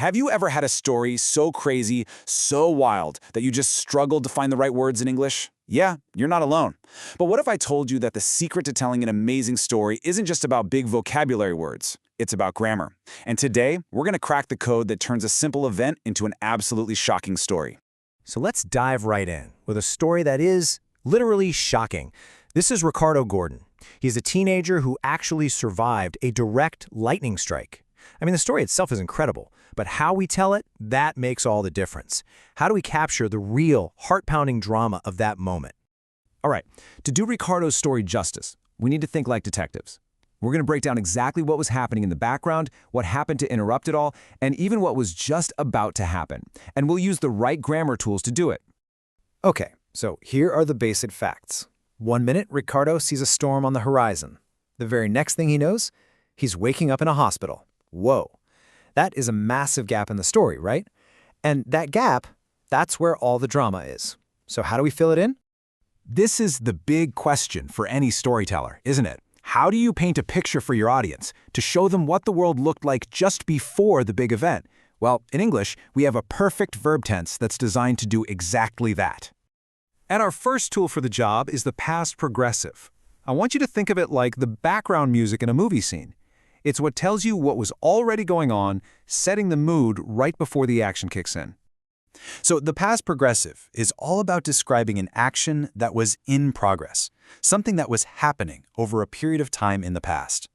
Have you ever had a story so crazy, so wild, that you just struggled to find the right words in English? Yeah, you're not alone. But what if I told you that the secret to telling an amazing story isn't just about big vocabulary words? It's about grammar. And today, we're going to crack the code that turns a simple event into an absolutely shocking story. So let's dive right in with a story that is literally shocking. This is Ricardo Gordon. He's a teenager who actually survived a direct lightning strike. I mean, the story itself is incredible, but how we tell it, that makes all the difference. How do we capture the real, heart-pounding drama of that moment? All right, to do Ricardo's story justice, we need to think like detectives. We're going to break down exactly what was happening in the background, what happened to interrupt it all, and even what was just about to happen. And we'll use the right grammar tools to do it. Okay, so here are the basic facts. 1 minute, Ricardo sees a storm on the horizon. The very next thing he knows, he's waking up in a hospital. Whoa. That is a massive gap in the story, right? And that gap, that's where all the drama is. So how do we fill it in? This is the big question for any storyteller, isn't it? How do you paint a picture for your audience to show them what the world looked like just before the big event? Well, in English, we have a perfect verb tense that's designed to do exactly that. And our first tool for the job is the past progressive. I want you to think of it like the background music in a movie scene. It's what tells you what was already going on, setting the mood right before the action kicks in. So the past progressive is all about describing an action that was in progress, something that was happening over a period of time in the past.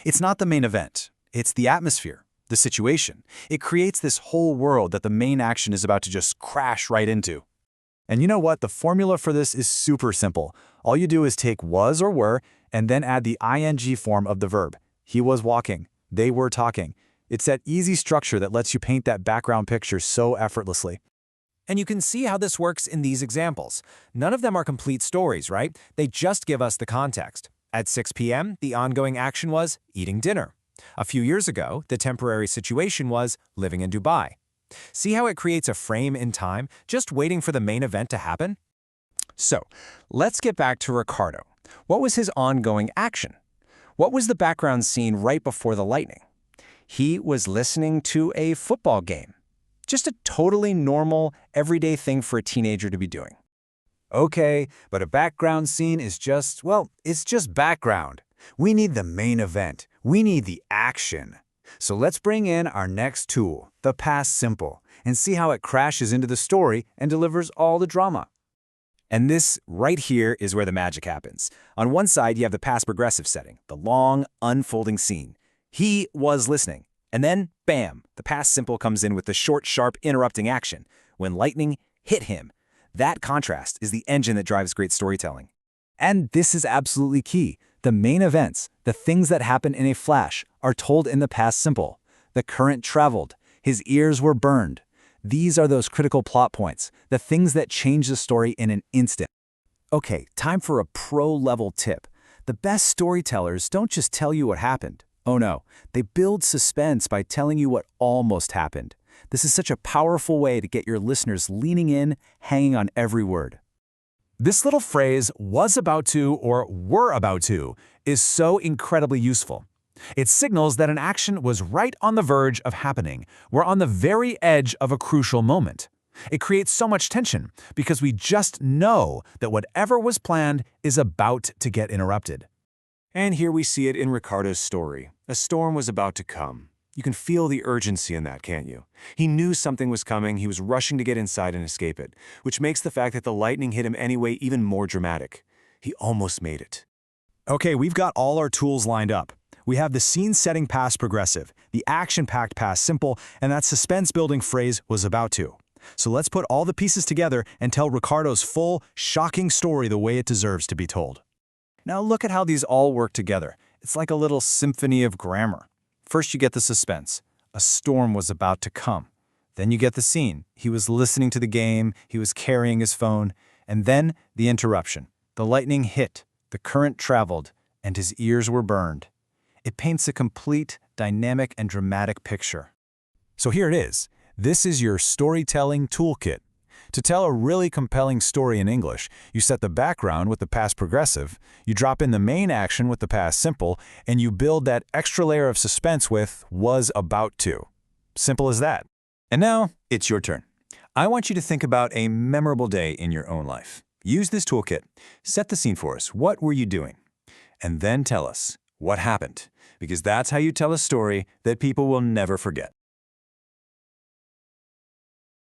It's not the main event, it's the atmosphere, the situation. It creates this whole world that the main action is about to just crash right into. And you know what? The formula for this is super simple. All you do is take was or were and then add the ing form of the verb. He was walking. They were talking. It's that easy structure that lets you paint that background picture so effortlessly. And you can see how this works in these examples. None of them are complete stories, right? They just give us the context. At 6 p.m., the ongoing action was eating dinner. A few years ago, the temporary situation was living in Dubai. See how it creates a frame in time, just waiting for the main event to happen? So, let's get back to Ricardo. What was his ongoing action? What was the background scene right before the lightning? He was listening to a football game. Just a totally normal, everyday thing for a teenager to be doing. Okay, but a background scene is just, well, it's just background. We need the main event. We need the action. So let's bring in our next tool, the past simple, and see how it crashes into the story and delivers all the drama. And this right here is where the magic happens. On one side, you have the past progressive setting, the long, unfolding scene. He was listening. And then, bam, the past simple comes in with the short, sharp, interrupting action. When lightning hit him. That contrast is the engine that drives great storytelling. And this is absolutely key. The main events, the things that happen in a flash, are told in the past simple. The current traveled. His ears were burned. These are those critical plot points, the things that change the story in an instant. Okay, time for a pro-level tip. The best storytellers don't just tell you what happened. Oh no, they build suspense by telling you what almost happened. This is such a powerful way to get your listeners leaning in, hanging on every word. This little phrase, was about to or were about to, is so incredibly useful. It signals that an action was right on the verge of happening. We're on the very edge of a crucial moment. It creates so much tension because we just know that whatever was planned is about to get interrupted. And here we see it in Ricardo's story. A storm was about to come. You can feel the urgency in that, can't you? He knew something was coming. He was rushing to get inside and escape it, which makes the fact that the lightning hit him anyway even more dramatic. He almost made it. Okay, we've got all our tools lined up. We have the scene-setting past progressive, the action-packed past simple, and that suspense-building phrase was about to. So let's put all the pieces together and tell Ricardo's full, shocking story the way it deserves to be told. Now look at how these all work together. It's like a little symphony of grammar. First you get the suspense. A storm was about to come. Then you get the scene. He was listening to the game, he was carrying his phone, and then the interruption. The lightning hit, the current traveled, and his ears were burned. It paints a complete, dynamic, and dramatic picture. So here it is. This is your storytelling toolkit. To tell a really compelling story in English, you set the background with the past progressive, you drop in the main action with the past simple, and you build that extra layer of suspense with was about to. Simple as that. And now, it's your turn. I want you to think about a memorable day in your own life. Use this toolkit. Set the scene for us. What were you doing? And then tell us what happened, because that's how you tell a story that people will never forget.